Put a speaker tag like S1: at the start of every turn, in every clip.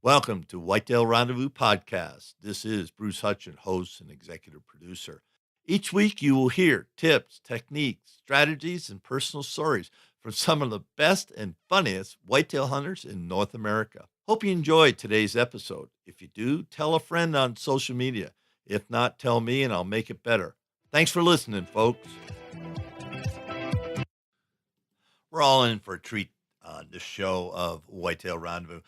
S1: Welcome to Whitetail Rendezvous Podcast. This is Bruce Hutchin, host and executive producer. Each week you will hear tips, techniques, strategies, and personal stories from some of the best and funniest whitetail hunters in North America. Hope you enjoyed today's episode. If you do, tell a friend on social media. If not, tell me and I'll make it better. Thanks for listening, folks. We're all in for a treat on this show of Whitetail Rendezvous.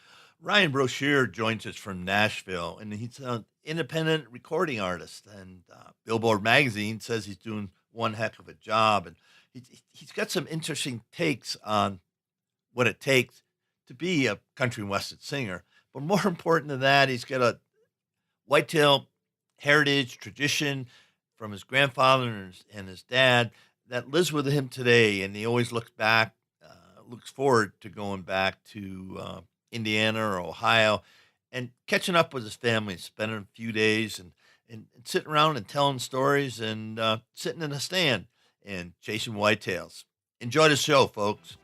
S1: Ryan Broshear joins us from Nashville, and he's an independent recording artist. And Billboard magazine says he's doing one heck of a job. And he's got some interesting takes on what it takes to be a country and western singer. But more important than that, he's got a whitetail heritage tradition from his grandfather and his dad that lives with him today. And he always looks forward to going back to Indiana or Ohio and catching up with his family, spending a few days and sitting around and telling stories and sitting in a stand and chasing whitetails. Enjoy the show, folks.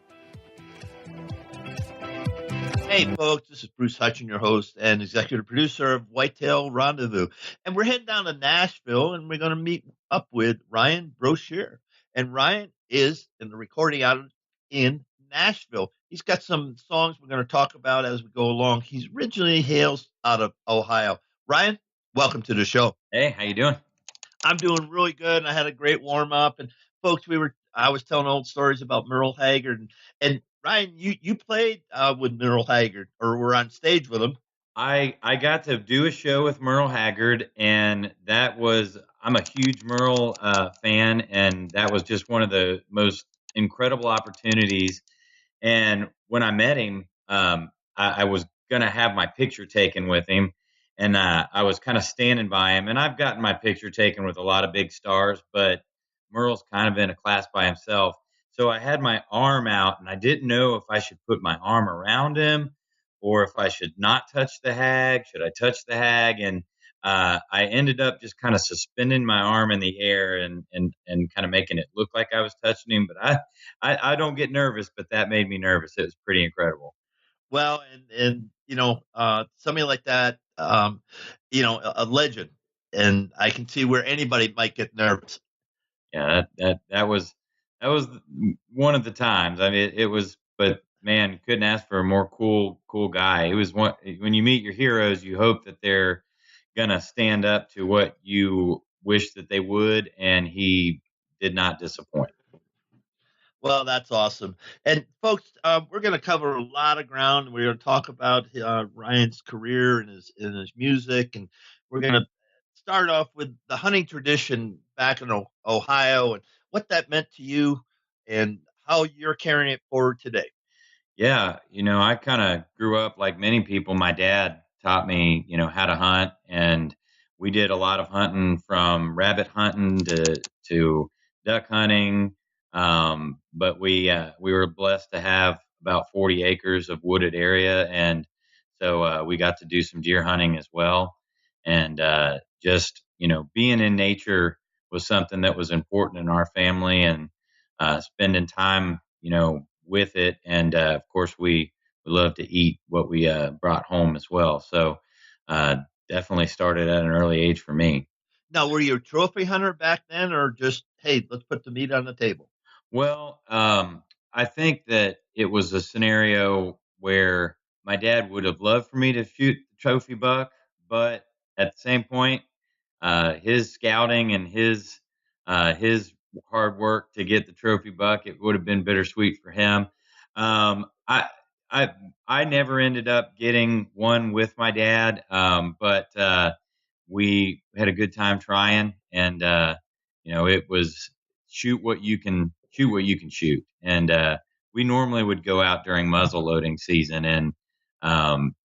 S1: Hey, folks, this is Bruce Hutchin, your host and executive producer of Whitetail Rendezvous. And we're heading down to Nashville, and we're going to meet up with Ryan Broshear. And Ryan is in the recording out in Nashville. He's got some songs we're going to talk about as we go along. He's originally hails out of Ohio. Ryan, welcome to the show.
S2: Hey, how you doing?
S1: I'm doing really good, and I had a great warm up. And folks, I was telling old stories about Merle Haggard, and Ryan, you played with Merle Haggard, or were on stage with him.
S2: I got to do a show with Merle Haggard, and I'm a huge Merle fan, and that was just one of the most incredible opportunities. And when I met him, I was going to have my picture taken with him, and I was kind of standing by him. And I've gotten my picture taken with a lot of big stars, but Merle's kind of in a class by himself. So I had my arm out, and I didn't know if I should put my arm around him or if I should not touch the hag. Should I touch the hag? And I ended up just kind of suspending my arm in the air and kind of making it look like I was touching him. But I don't get nervous, but that made me nervous. It was pretty incredible.
S1: Well, and somebody like that, a legend, and I can see where anybody might get nervous.
S2: Yeah, that was one of the times. I mean, it was, but man, couldn't ask for a more cool guy. It was one when you meet your heroes, you hope that they're gonna stand up to what you wish that they would, and he did not disappoint.
S1: Well, that's awesome. And folks, we're going to cover a lot of ground. We're going to talk about Ryan's career and his music, and we're going to start off with the hunting tradition back in Ohio and what that meant to you, and how you're carrying it forward today.
S2: Yeah, I kind of grew up like many people. My dad taught me, how to hunt, and we did a lot of hunting, from rabbit hunting to duck hunting. But we were blessed to have about 40 acres of wooded area, and so we got to do some deer hunting as well. And just being in nature was something that was important in our family, and spending time, with it. And of course, we love to eat what we brought home as well. So definitely started at an early age for me.
S1: Now, were you a trophy hunter back then, or just, hey, let's put the meat on the table?
S2: Well, I think that it was a scenario where my dad would have loved for me to shoot the trophy buck, but at the same point, his scouting and his hard work to get the trophy buck, it would have been bittersweet for him. I I I never ended up getting one with my dad, but we had a good time trying, and it was shoot what you can shoot, and we normally would go out during muzzle loading season, and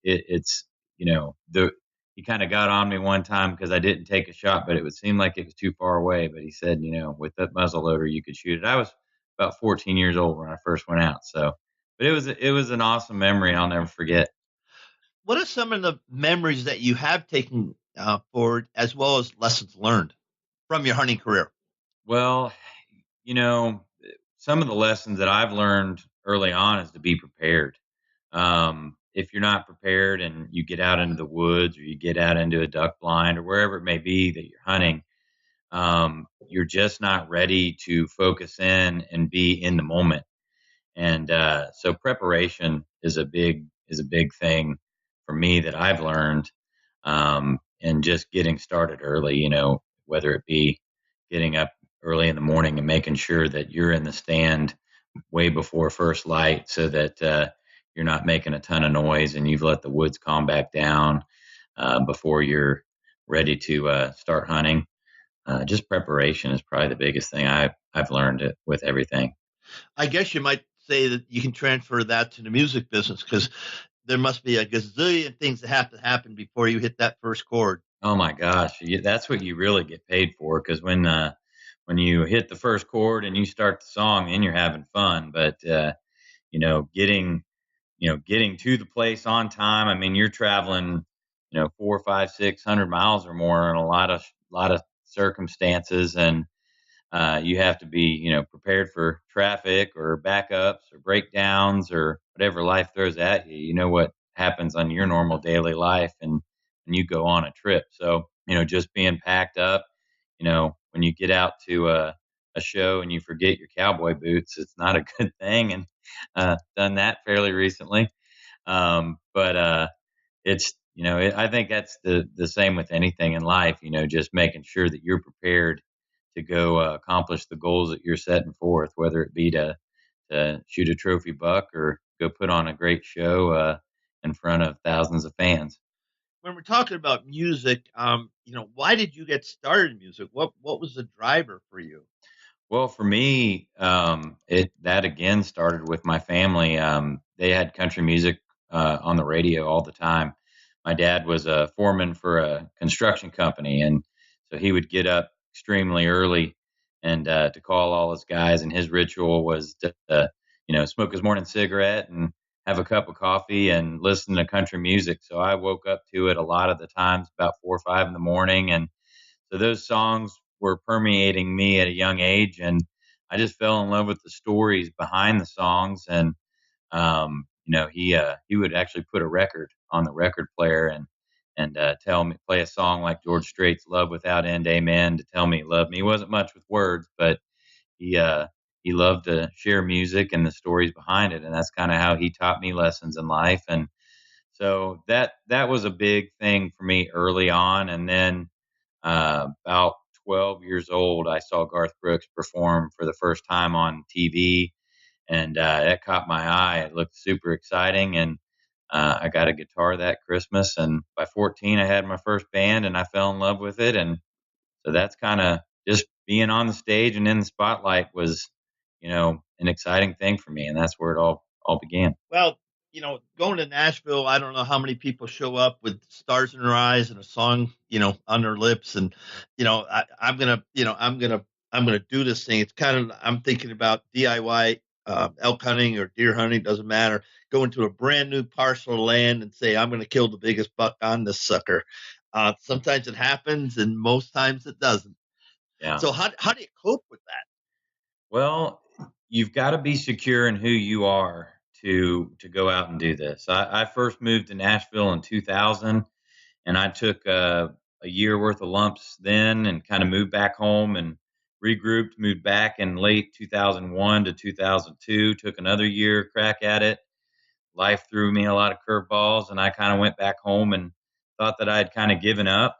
S2: it's the he kind of got on me one time because I didn't take a shot, but it would seem like it was too far away. But he said, with that muzzle loader, you could shoot it. I was about 14 years old when I first went out. So, but it was an awesome memory I'll never forget.
S1: What are some of the memories that you have taken forward, as well as lessons learned from your hunting career?
S2: Well, you know, some of the lessons that I've learned early on is to be prepared. if you're not prepared and you get out into the woods or you get out into a duck blind or wherever it may be that you're hunting, you're just not ready to focus in and be in the moment. And so preparation is a big thing for me that I've learned, and just getting started early. Whether it be getting up early in the morning and making sure that you're in the stand way before first light, so that you're not making a ton of noise and you've let the woods calm back down before you're ready to start hunting. Just preparation is probably the biggest thing I've learned it with everything.
S1: I guess you might say that you can transfer that to the music business because there must be a gazillion things that have to happen before you hit that first chord.
S2: Oh my gosh, that's what you really get paid for. Because when you hit the first chord and you start the song, then you're having fun. But you know, getting getting to the place on time. I mean, you're traveling, 4, 5, 600 miles or more in a lot of circumstances, and you have to be, prepared for traffic or backups or breakdowns or whatever life throws at you. You know what happens on your normal daily life, and when you go on a trip. So, just being packed up, when you get out to a show and you forget your cowboy boots, it's not a good thing. And done that fairly recently. But it's I think that's the same with anything in life. Just making sure that you're prepared to go accomplish the goals that you're setting forth, whether it be to shoot a trophy buck or go put on a great show in front of thousands of fans.
S1: When we're talking about music, why did you get started in music? What was the driver for you?
S2: Well, for me, it that again started with my family. They had country music on the radio all the time. My dad was a foreman for a construction company, and so he would get up extremely early and to call all his guys. And his ritual was to, smoke his morning cigarette and have a cup of coffee and listen to country music. So I woke up to it a lot of the times, about 4 or 5 in the morning, and so those songs were permeating me at a young age, and I just fell in love with the stories behind the songs. And he would actually put a record on the record player and tell me play a song like George Strait's "Love Without End, Amen" to tell me he loved me. He wasn't much with words, but he uh, he loved to share music and the stories behind it, and that's kind of how he taught me lessons in life. And so that was a big thing for me early on. And then about 12 years old, I saw Garth Brooks perform for the first time on TV, and that caught my eye. It looked super exciting, and I got a guitar that Christmas. And by 14, I had my first band, and I fell in love with it. And so that's kind of just being on the stage and in the spotlight was, an exciting thing for me, and that's where it all began.
S1: Well, going to Nashville, I don't know how many people show up with stars in their eyes and a song, on their lips, and I'm gonna do this thing. It's kind of I'm thinking about DIY elk hunting or deer hunting, doesn't matter. Go into a brand new parcel of land and say I'm gonna kill the biggest buck on this sucker. Sometimes it happens, and most times it doesn't.
S2: Yeah.
S1: So how do you cope with that?
S2: Well, you've got to be secure in who you are to go out and do this. I first moved to Nashville in 2000, and I took a year worth of lumps then, and kind of moved back home and regrouped. Moved back in late 2001 to 2002. Took another year crack at it. Life threw me a lot of curveballs, and I kind of went back home and thought that I'd kind of given up.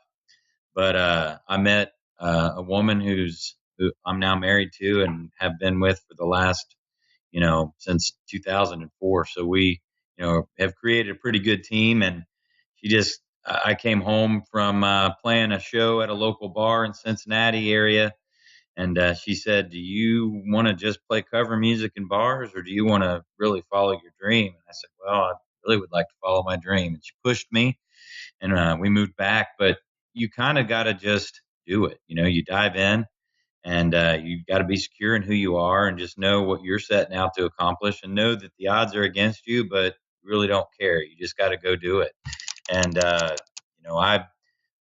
S2: But I met a woman who I'm now married to and have been with for the last, since 2004. So we, have created a pretty good team. And I came home from playing a show at a local bar in Cincinnati area. And she said, "Do you want to just play cover music in bars, or do you want to really follow your dream?" And I said, "Well, I really would like to follow my dream." And she pushed me, and we moved back. But you kind of got to just do it. You dive in, and you got to be secure in who you are, and just know what you're setting out to accomplish, and know that the odds are against you, but you really don't care. You just got to go do it. And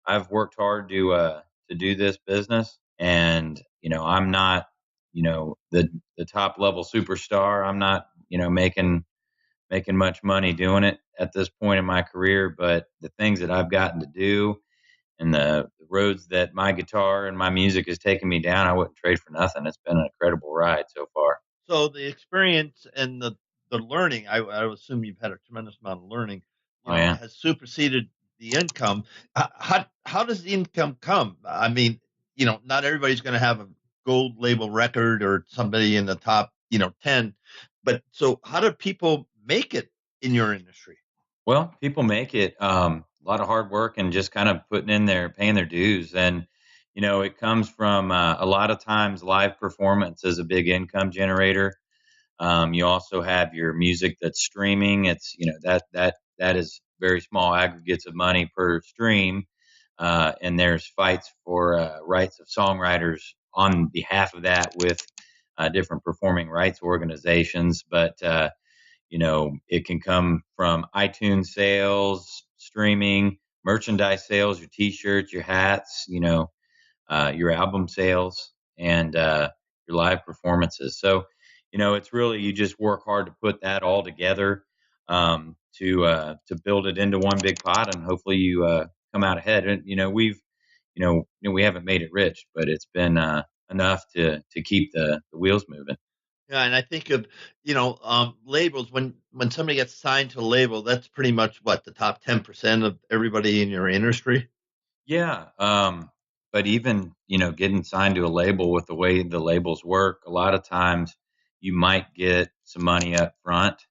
S2: I've worked hard to do this business, and I'm not the top level superstar. I'm not making much money doing it. at this point in my career, but the things that I've gotten to do and the roads that my guitar and my music has taken me down, I wouldn't trade for nothing. It's been an incredible ride so far.
S1: So the experience and the learning, I would assume you've had a tremendous amount of learning,
S2: Oh yeah.
S1: has superseded the income. How does the income come? I mean, not everybody's going to have a gold label record or somebody in the top, 10. But so how do people make it in your industry?
S2: Well, people make it a lot of hard work and just kind of putting in their paying their dues. And, it comes from a lot of times live performance is a big income generator. You also have your music that's streaming. It's, that is very small aggregates of money per stream. And there's fights for rights of songwriters on behalf of that with different performing rights organizations. But, it can come from iTunes sales, streaming, merchandise sales, your T-shirts, your hats, your album sales, and your live performances. So, it's really you just work hard to put that all together to build it into one big pot, and hopefully you come out ahead. And we haven't made it rich, but it's been enough to keep the wheels moving.
S1: Yeah, and I think of, labels when somebody gets signed to a label, that's pretty much what the top 10% of everybody in your industry.
S2: Yeah, but even, getting signed to a label with the way the labels work, a lot of times you might get some money up front,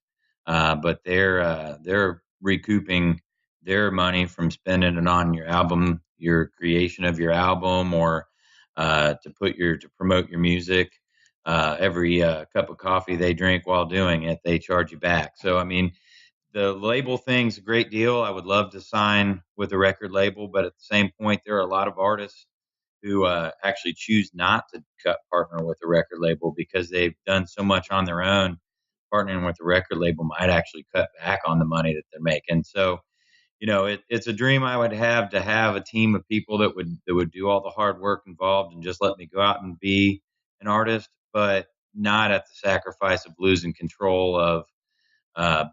S2: but they're recouping their money from spending it on your album, your creation of your album, or to promote your music. Every cup of coffee they drink while doing it, they charge you back. So I mean, the label thing's a great deal. I would love to sign with a record label, but at the same point, there are a lot of artists who actually choose not to cut partner with a record label because they've done so much on their own. Partnering with a record label might actually cut back on the money that they're making. So, it's a dream I would have to have a team of people that would do all the hard work involved and just let me go out and be an artist, but not at the sacrifice of losing control of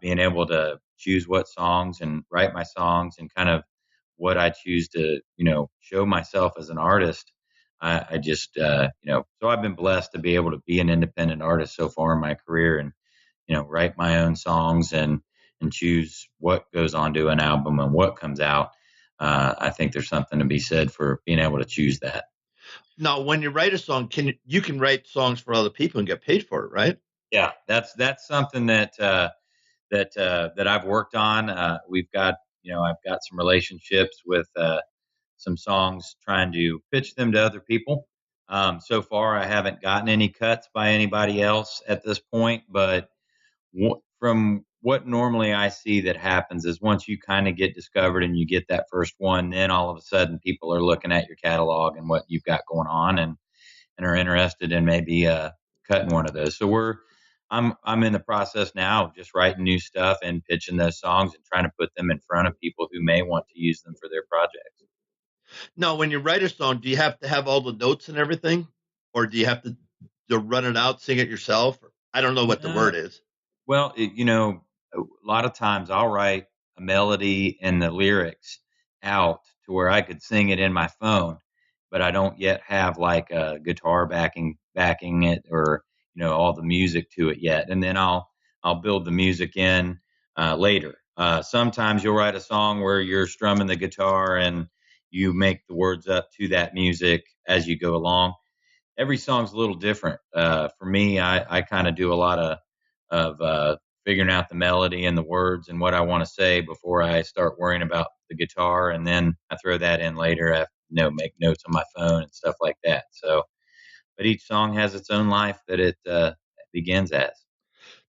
S2: being able to choose what songs and write my songs and kind of what I choose to, show myself as an artist. I just, so I've been blessed to be able to be an independent artist so far in my career and, write my own songs and choose what goes onto an album and what comes out. I think there's something to be said for being able to choose that.
S1: Now, when you write a song, you can write songs for other people and get paid for it, right?
S2: Yeah, that's something that I've worked on. We've got I've got some relationships with some songs, trying to pitch them to other people. So far, I haven't gotten any cuts by anybody else at this point, but from what normally I see that happens is once you kind of get discovered and you get that first one, then all of a sudden people are looking at your catalog and what you've got going on and are interested in maybe cutting one of those. So I'm in the process now of just writing new stuff and pitching those songs and trying to put them in front of people who may want to use them for their projects.
S1: Now, when you write a song, do you have to have all the notes and everything, or do you have to run it out, sing it yourself? I don't know what the
S2: Uh,
S1: word is.
S2: well, a lot of times I'll write a melody and the lyrics out to where I could sing it in my phone, but I don't yet have like a guitar backing it or all the music to it yet. And then I'll build the music in later. Sometimes you'll write a song where you're strumming the guitar and you make the words up to that music as you go along. Every song's a little different. For me, I kind of do a lot of figuring out the melody and the words and what I want to say before I start worrying about the guitar, and then I throw that in later. I make notes on my phone and stuff like that. So, but each song has its own life that it begins as.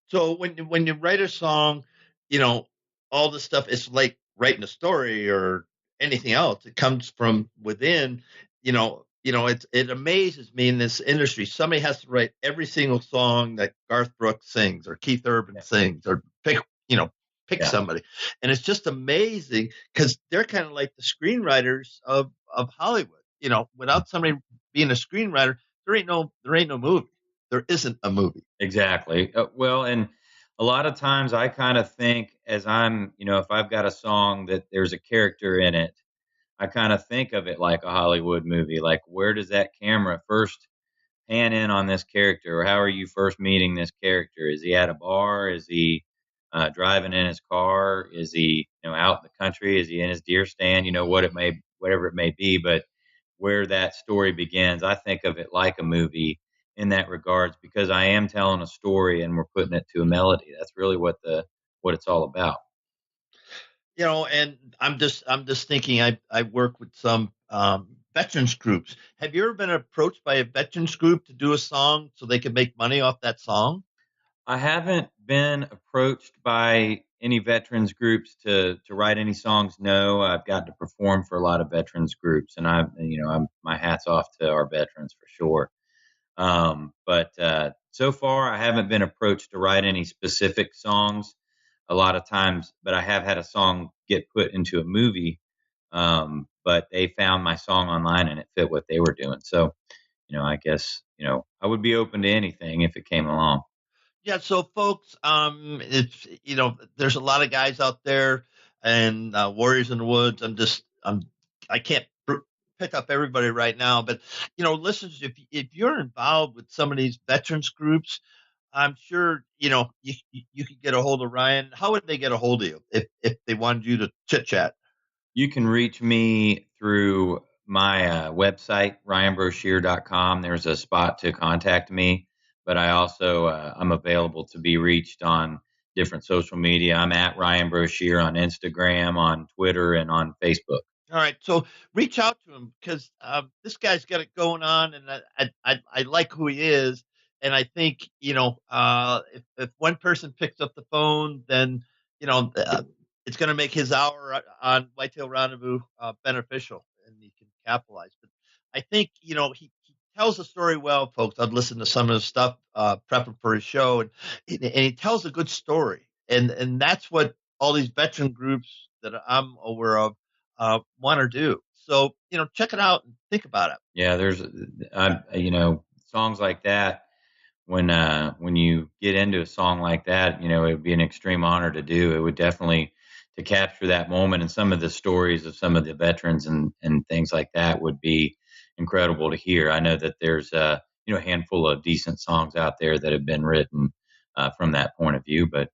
S1: So when you write a song, you know, all the stuff is like writing a story or anything else. It comes from within. It amazes me in this industry. Somebody has to write every single song that Garth Brooks sings or Keith Urban
S2: Yeah,
S1: sings or pick
S2: yeah,
S1: somebody. And it's just amazing because they're kind of like the screenwriters of Hollywood. Without somebody being a screenwriter, there ain't no movie. There isn't a movie.
S2: exactly. Well, and a lot of times I kind of think as I'm, if I've got a song that there's a character in it, I kind of think of it like a Hollywood movie. Like, where does that camera first pan in on this character, or how are you first meeting this character? Is he at a bar? Is he driving in his car? Is he, out in the country? Is he in his deer stand? Whatever it may be. But where that story begins, I think of it like a movie in that regards because I am telling a story and we're putting it to a melody. That's really what it's all about.
S1: And I'm just thinking. I work with some veterans groups. Have you ever been approached by a veterans group to do a song so they can make money off that song?
S2: I haven't been approached by any veterans groups to write any songs. No, I've got to perform for a lot of veterans groups, and I'm my hats off to our veterans for sure. But so far, I haven't been approached to write any specific songs. A lot of times, but I have had a song get put into a movie. But they found my song online and it fit what they were doing. So, I guess I would be open to anything if it came along.
S1: Yeah, so folks, it's there's a lot of guys out there and warriors in the woods. I can't pick up everybody right now, but listeners, if you're involved with some of these veterans groups, I'm sure you could get a hold of Ryan. How would they get a hold of you if they wanted you to chit chat?
S2: You can reach me through my website, ryanbroshear.com. There's a spot to contact me, but I'm available to be reached on different social media. I'm at Ryan Broshear on Instagram, on Twitter, and on Facebook.
S1: All right, so reach out to him because this guy's got it going on, and I like who he is, and I think if one person picks up the phone, then it's going to make his hour on Whitetail Rendezvous beneficial, and he can capitalize. But I think he tells the story well, folks. I've listened to some of his stuff prepping for his show, and he tells a good story, and that's what all these veteran groups that I'm aware of want to do. So, check it out and think about it.
S2: Yeah, songs like that. When you get into a song like that, it would be an extreme honor to do. It would definitely to capture that moment and some of the stories of some of the veterans and things like that would be incredible to hear. I know that there's a handful of decent songs out there that have been written from that point of view, but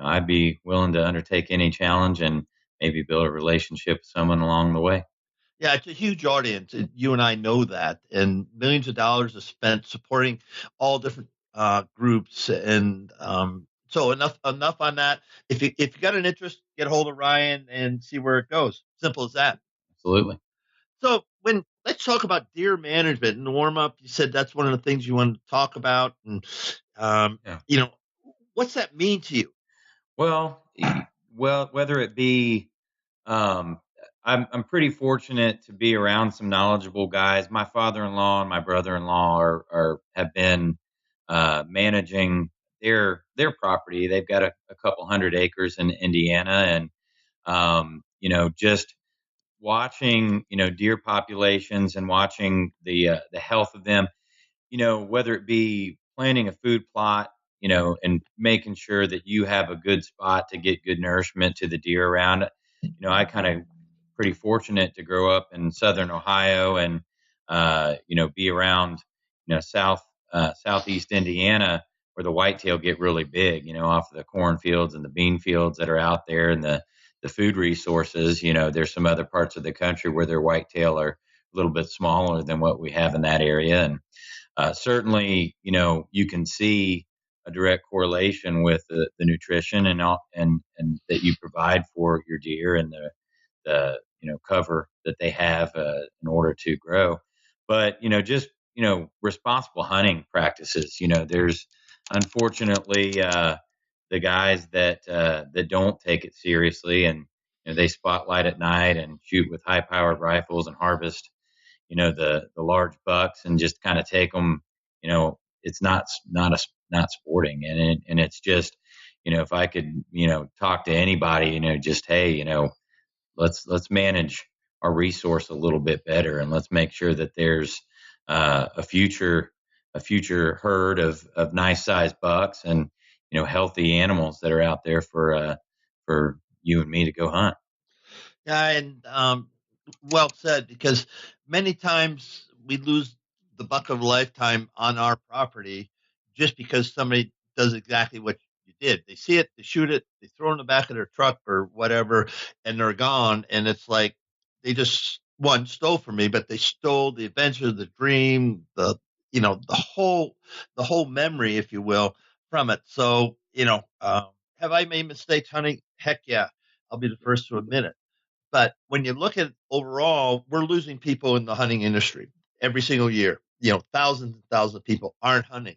S2: I'd be willing to undertake any challenge and maybe build a relationship with someone along the way.
S1: Yeah, it's a huge audience. You and I know that. And millions of dollars are spent supporting all different groups. And so enough on that. If you got an interest, get a hold of Ryan and see where it goes. Simple as that.
S2: Absolutely.
S1: So let's talk about deer management in the warm up. You said that's one of the things you wanted to talk about, and
S2: Yeah.
S1: what's that mean to you?
S2: Well, whether it be, um, I'm pretty fortunate to be around some knowledgeable guys. My father-in-law and my brother-in-law are have been managing their property. They've got a couple hundred acres in Indiana, and just watching deer populations and watching the health of them, whether it be planting a food plot, and making sure that you have a good spot to get good nourishment to the deer around. I kind of pretty fortunate to grow up in Southern Ohio and, be around, Southeast Indiana where the whitetail get really big, off of the cornfields and the bean fields that are out there and the food resources. There's some other parts of the country where their whitetail are a little bit smaller than what we have in that area. And certainly, you can see a direct correlation with the nutrition and that you provide for your deer and the cover that they have in order to grow. But just responsible hunting practices. There's unfortunately the guys that don't take it seriously and they spotlight at night and shoot with high powered rifles and harvest the large bucks and just kind of take them. It's not sporting, and it's just if I could talk to anybody, just hey, let's manage our resource a little bit better, and let's make sure that there's a future herd of nice sized bucks, and healthy animals that are out there for you and me to go hunt.
S1: Yeah, and well said, because many times we lose the buck of a lifetime on our property just because somebody does exactly what you did. They see it, they shoot it, they throw it in the back of their truck or whatever, and they're gone. And it's like they just one stole from me, but they stole the adventure, the dream, the whole memory, if you will, from it. So have I made mistakes hunting? Heck yeah, I'll be the first to admit it. But when you look at overall, we're losing people in the hunting industry every single year. Thousands and thousands of people aren't hunting.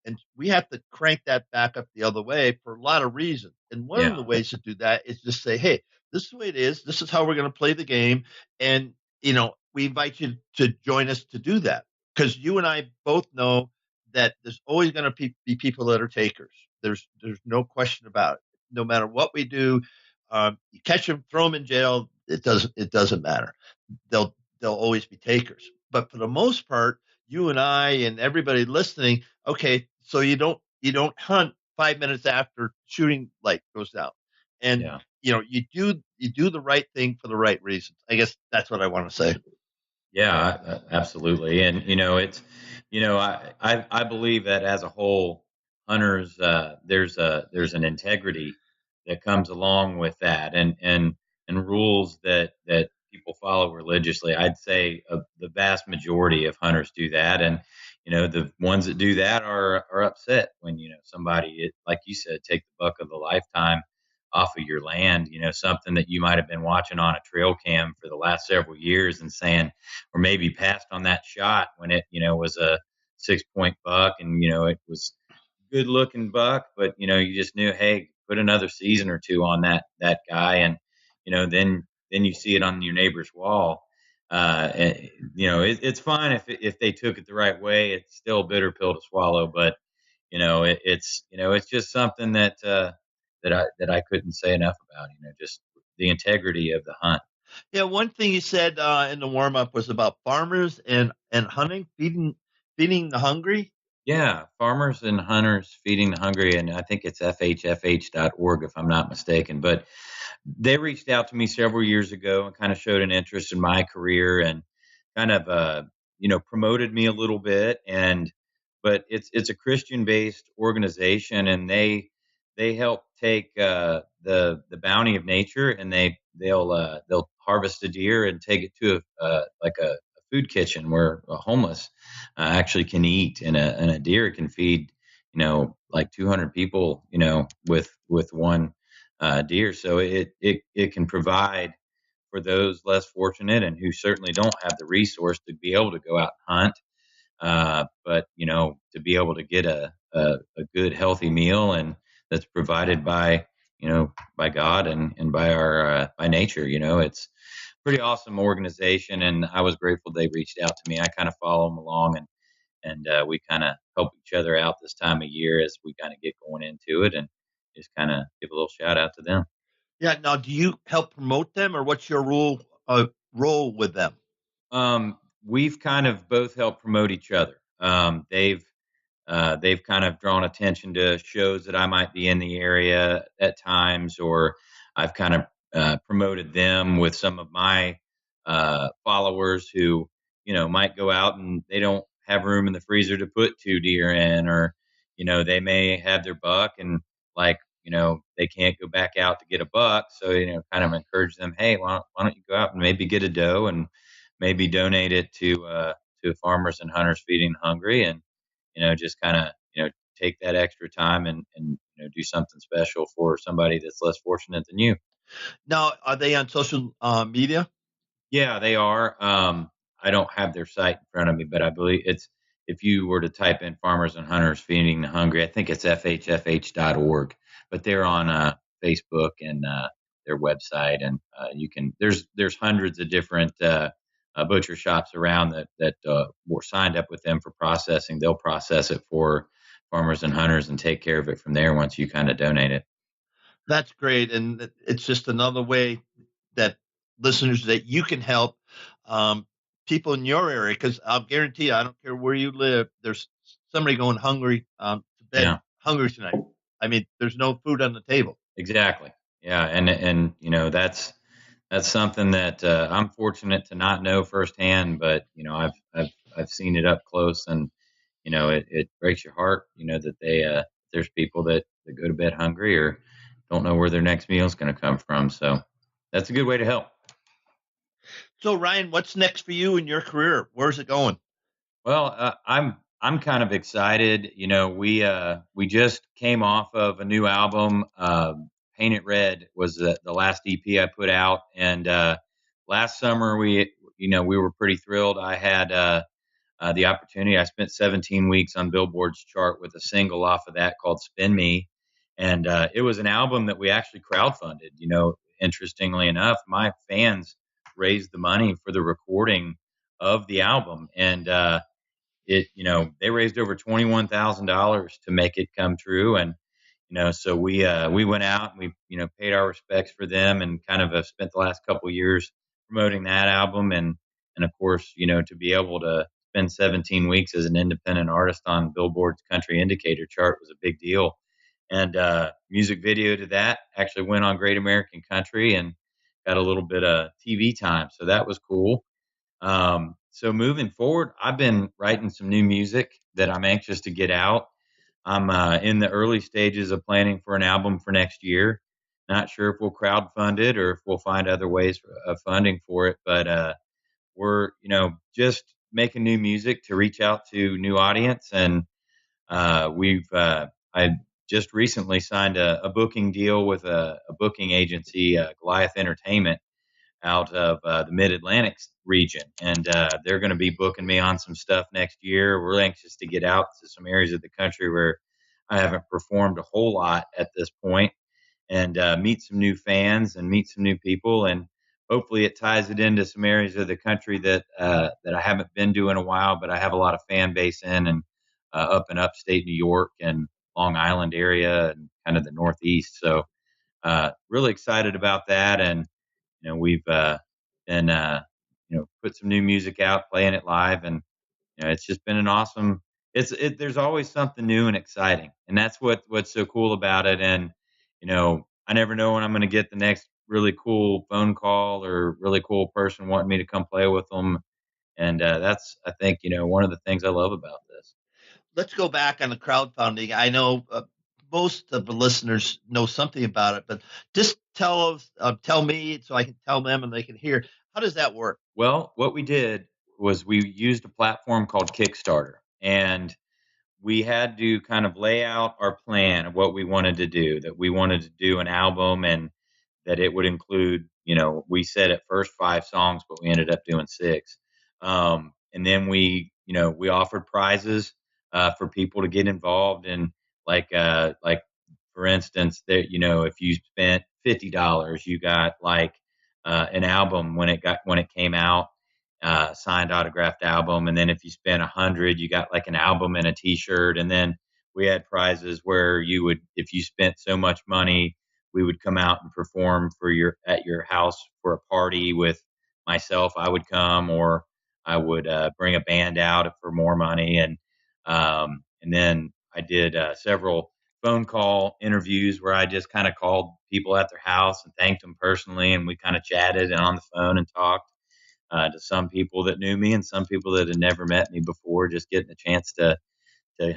S1: And we have to crank that back up the other way for a lot of reasons. And one of
S2: Yeah,
S1: the ways to do that is just say, hey, this is the way it is. This is how we're going to play the game. And, we invite you to join us to do that, because you and I both know that there's always going to be people that are takers. There's no question about it. No matter what we do, you catch them, throw them in jail. It doesn't matter. They'll always be takers. But for the most part, you and I and everybody listening, okay, so you don't hunt 5 minutes after shooting light goes down, and
S2: yeah.
S1: you do the right thing for the right reasons. I guess that's what I want to say.
S2: Yeah, absolutely. And I believe that as a whole, hunters there's an integrity that comes along with that, and rules that people follow religiously. I'd say the vast majority of hunters do that, and the ones that do that are upset when somebody, like you said, take the buck of a lifetime off of your land. Something that you might have been watching on a trail cam for the last several years and saying, or maybe passed on that shot when it was a 6 point buck, and it was good looking buck, but you just knew, hey, put another season or two on that guy, and then you see it on your neighbor's wall. It's fine if they took it the right way. It's still a bitter pill to swallow, but it's just something that I couldn't say enough about. Just the integrity of the hunt.
S1: Yeah, one thing you said in the warm up was about farmers and hunting, feeding the hungry.
S2: Yeah, farmers and hunters feeding the hungry, and I think it's fhfh.org if I'm not mistaken. But they reached out to me several years ago and kind of showed an interest in my career, and kind of promoted me a little bit. And but it's a Christian based organization, and they help take the bounty of nature, and they'll harvest a deer and take it to like a food kitchen where a homeless actually can eat, and a deer can feed like 200 people with one deer. So it can provide for those less fortunate and who certainly don't have the resource to be able to go out and hunt. But to be able to get a good healthy meal, and that's provided by God, and by our by nature. It's pretty awesome organization, and I was grateful they reached out to me. I kind of follow them along, and we kind of help each other out this time of year as we kind of get going into it, and just kind of give a little shout out to them.
S1: Yeah. Now, do you help promote them, or what's your role with them?
S2: We've kind of both helped promote each other. They've kind of drawn attention to shows that I might be in the area at times, or I've kind of promoted them with some of my followers who, might go out and they don't have room in the freezer to put two deer in, or, they may have their buck and like, they can't go back out to get a buck. So, kind of encourage them, hey, why don't you go out and maybe get a doe and maybe donate it to farmers and hunters feeding the hungry, and just kind of take that extra time, and do something special for somebody that's less fortunate than you.
S1: Now, are they on social media?
S2: Yeah, they are. I don't have their site in front of me, but I believe it's, if you were to type in farmers and hunters feeding the hungry, I think it's fhfh.org, but they're on Facebook, and their website, and you can, there's hundreds of different butcher shops around that were signed up with them for processing. They'll process it for farmers and hunters and take care of it from there once you kind of donate it.
S1: That's great, and it's just another way that listeners that you can help um, people in your area. Because I'll guarantee you, I don't care where you live, there's somebody going hungry to bed
S2: Yeah.
S1: hungry tonight. I mean, there's no food on the table.
S2: Exactly. Yeah, and that's something that I'm fortunate to not know firsthand, but I've seen it up close, and it breaks your heart, that there's people that go to bed hungry or don't know where their next meal is going to come from. So that's a good way to help.
S1: So, Ryan, what's next for you in your career? Where's it going?
S2: Well, I'm kind of excited. We just came off of a new album. Paint It Red was the last EP I put out, and last summer we were pretty thrilled. I had the opportunity. I spent 17 weeks on Billboard's chart with a single off of that called "Spin Me," and it was an album that we actually crowdfunded. Interestingly enough, my fans raised the money for the recording of the album, and they raised over $21,000 to make it come true. And so we went out and we paid our respects for them, and kind of spent the last couple of years promoting that album. And of course, to be able to spend 17 weeks as an independent artist on Billboard's Country Indicator Chart was a big deal. And music video to that actually went on Great American Country and got a little bit of TV time, so that was cool. So moving forward, I've been writing some new music that I'm anxious to get out. I'm in the early stages of planning for an album for next year. Not sure if we'll crowdfund it or if we'll find other ways of funding for it, but we're just making new music to reach out to new audience, and we've I just recently signed a booking deal with a booking agency, Goliath Entertainment, out of the Mid Atlantic region, and they're going to be booking me on some stuff next year. We're anxious to get out to some areas of the country where I haven't performed a whole lot at this point, and meet some new fans and meet some new people, and hopefully it ties it into some areas of the country that I haven't been to in a while, but I have a lot of fan base in, and up in upstate New York and Long Island area and kind of the Northeast. So really excited about that, and we've been put some new music out, playing it live, and it's just been an awesome. There's always something new and exciting, and that's what's so cool about it. And I never know when I'm going to get the next really cool phone call or really cool person wanting me to come play with them, and that's, I think, one of the things I love about this.
S1: Let's go back on the crowdfunding. I know most of the listeners know something about it, but just tell me so I can tell them and they can hear. How does that work?
S2: Well, what we did was we used a platform called Kickstarter, and we had to kind of lay out our plan of what we wanted to do, that we wanted to do an album, and that it would include, we said at first 5 songs, but we ended up doing 6. And then we offered prizes for people to get involved in, like for instance, that, if you spent $50, you got like an album when it came out, signed autographed album. And then if you spent 100, you got like an album and a T-shirt. And then we had prizes where you would, if you spent so much money, we would come out and perform at your house for a party with myself. I would come, or I would bring a band out for more money. And then I did several phone call interviews where I just kind of called people at their house and thanked them personally. And we kind of chatted and on the phone and talked to some people that knew me and some people that had never met me before, just getting a chance to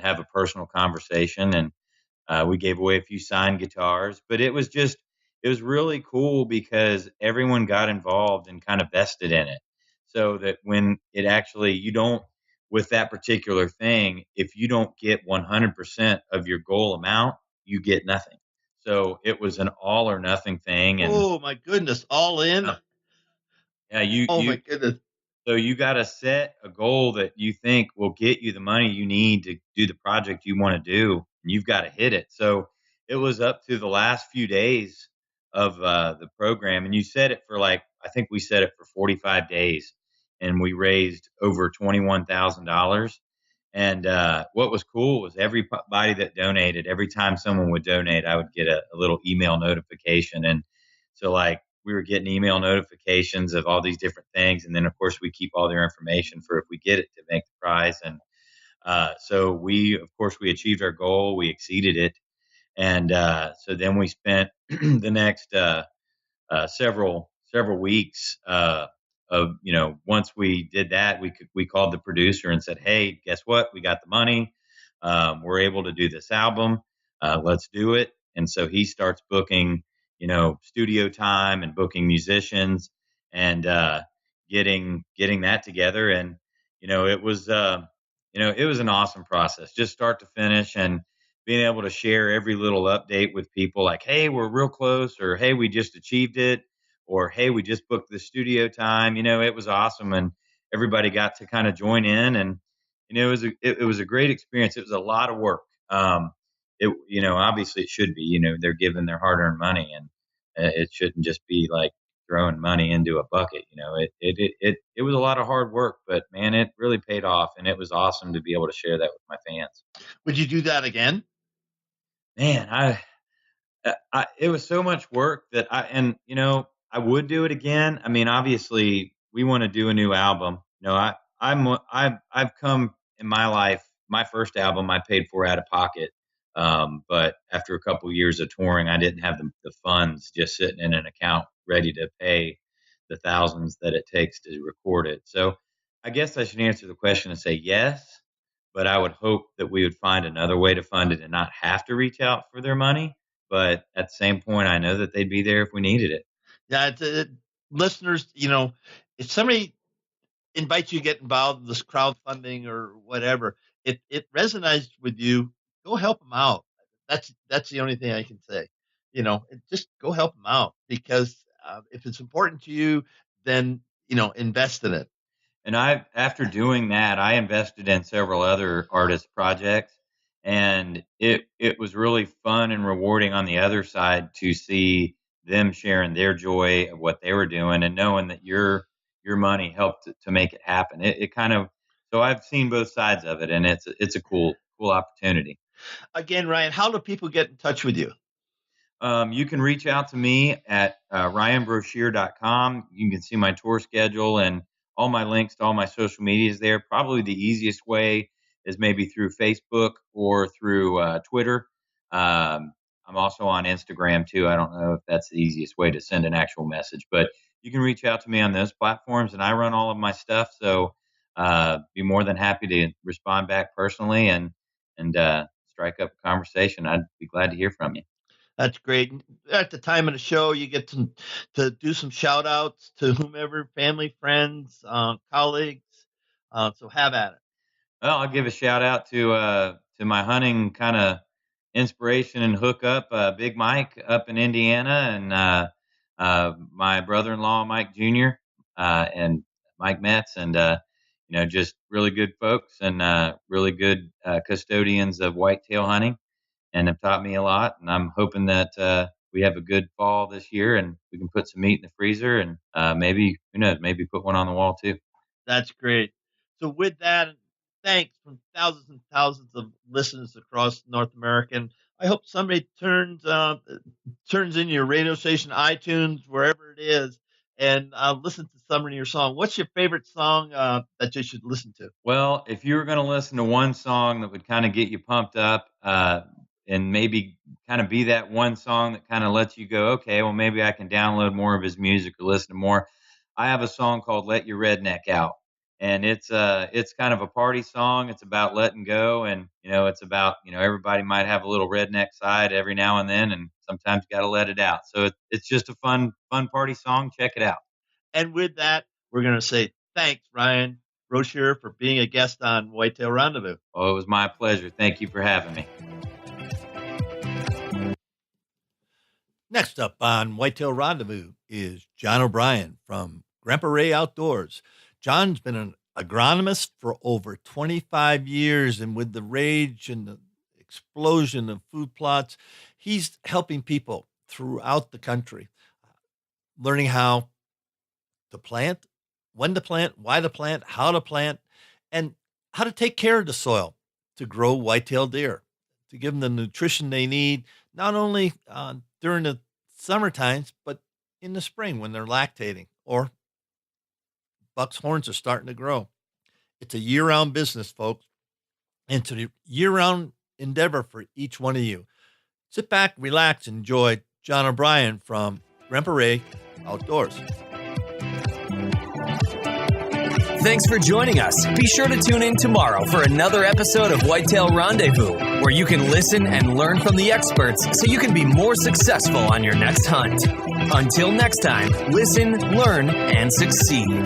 S2: have a personal conversation. And we gave away a few signed guitars, but it was really cool because everyone got involved and kind of vested in it. So that when it actually, you don't, with that particular thing, if you don't get 100% of your goal amount, you get nothing. So it was an all or nothing thing. And
S1: Oh my goodness, all in.
S2: yeah,
S1: Oh my goodness.
S2: so you got to set a goal that you think will get you the money you need to do the project you want to do, and you've got to hit it. So it was up to the last few days of the program, and you set it for, like, I think we set it for 45 days, and we raised over $21,000. And what was cool was everybody that donated, every time someone would donate, I would get a little email notification. And so, like, we were getting email notifications of all these different things. And then, of course, we keep all their information for if we get it to make the prize. And so of course, we achieved our goal. We exceeded it. And so then we spent the next several weeks of once we did that we called the producer and said, hey, guess what, we got the money, we're able to do this album, let's do it. And so he starts booking studio time and booking musicians and getting that together. And it was it was an awesome process, just start to finish, and being able to share every little update with people, like, hey, we're real close, or hey, we just achieved it, or hey, we just booked the studio time. It was awesome, and everybody got to kind of join in, and it was a great experience. It was a lot of work. It obviously it should be. They're giving their hard earned money, and it shouldn't just be like throwing money into a bucket. It was a lot of hard work, but man, it really paid off, and it was awesome to be able to share that with my fans.
S1: Would you do that again?
S2: Man, it was so much work that I would do it again. I mean, obviously, we want to do a new album. I've come in my life. My first album, I paid for out of pocket. But after a couple years of touring, I didn't have the funds just sitting in an account ready to pay the thousands that it takes to record it. So I guess I should answer the question and say yes, but I would hope that we would find another way to fund it and not have to reach out for their money. But at the same point, I know that they'd be there if we needed it.
S1: Yeah, listeners, if somebody invites you to get involved in this crowdfunding or whatever, it resonates with you, go help them out. That's the only thing I can say. Just go help them out, because if it's important to you, then invest in it.
S2: And after doing that, I invested in several other artist projects, and it was really fun and rewarding on the other side to see them sharing their joy of what they were doing, and knowing that your money helped to make it happen. It kind of, so I've seen both sides of it, and it's a cool opportunity.
S1: Again, Ryan, how do people get in touch with you?
S2: You can reach out to me at ryanbroshear.com. You can see my tour schedule and all my links to all my social medias there. Probably the easiest way is maybe through Facebook or through Twitter. I'm also on Instagram too. I don't know if that's the easiest way to send an actual message, but you can reach out to me on those platforms, and I run all of my stuff. So be more than happy to respond back personally and strike up a conversation. I'd be glad to hear from you.
S1: That's great. At the time of the show, you get to do some shout outs to whomever, family, friends, colleagues. So have at it.
S2: Well, I'll give a shout out to my hunting kind of inspiration and hookup, Big Mike up in Indiana, and my brother-in-law Mike Jr. And Mike Metz, and just really good folks, and really good custodians of whitetail hunting, and have taught me a lot. And I'm hoping that we have a good fall this year, and we can put some meat in the freezer, and maybe, who knows, maybe put one on the wall too.
S1: That's great. So with that, thanks from thousands and thousands of listeners across North America. And I hope somebody turns in your radio station, iTunes, wherever it is, and listen to some of your song. What's your favorite song that you should listen to?
S2: Well, if you were going to listen to one song that would kind of get you pumped up, and maybe kind of be that one song that kind of lets you go, okay, well, maybe I can download more of his music or listen to more. I have a song called "Let Your Redneck Out," and it's kind of a party song. It's about letting go, and it's about everybody might have a little redneck side every now and then, and sometimes you got to let it out. So it's just a fun party song. Check it out.
S1: And with that, we're going to say thanks, Ryan Broshear, for being a guest on Whitetail Rendezvous.
S2: Oh, it was my pleasure. Thank you for having me.
S1: Next up on Whitetail Rendezvous is John O'Brien from Grandpa Ray Outdoors. John's been an agronomist for over 25 years, and with the rage and the explosion of food plots, he's helping people throughout the country, learning how to plant, when to plant, why to plant, how to plant, and how to take care of the soil to grow whitetail deer, to give them the nutrition they need, not only during the summer times, but in the spring when they're lactating or buck's horns are starting to grow. It's a year-round business, folks, and it's a year-round endeavor for each one of you. Sit back, relax, and enjoy John O'Brien from Grandpa Ray Outdoors.
S3: Thanks for joining us. Be sure to tune in tomorrow for another episode of Whitetail Rendezvous, where you can listen and learn from the experts so you can be more successful on your next hunt. Until next time, listen, learn, and succeed.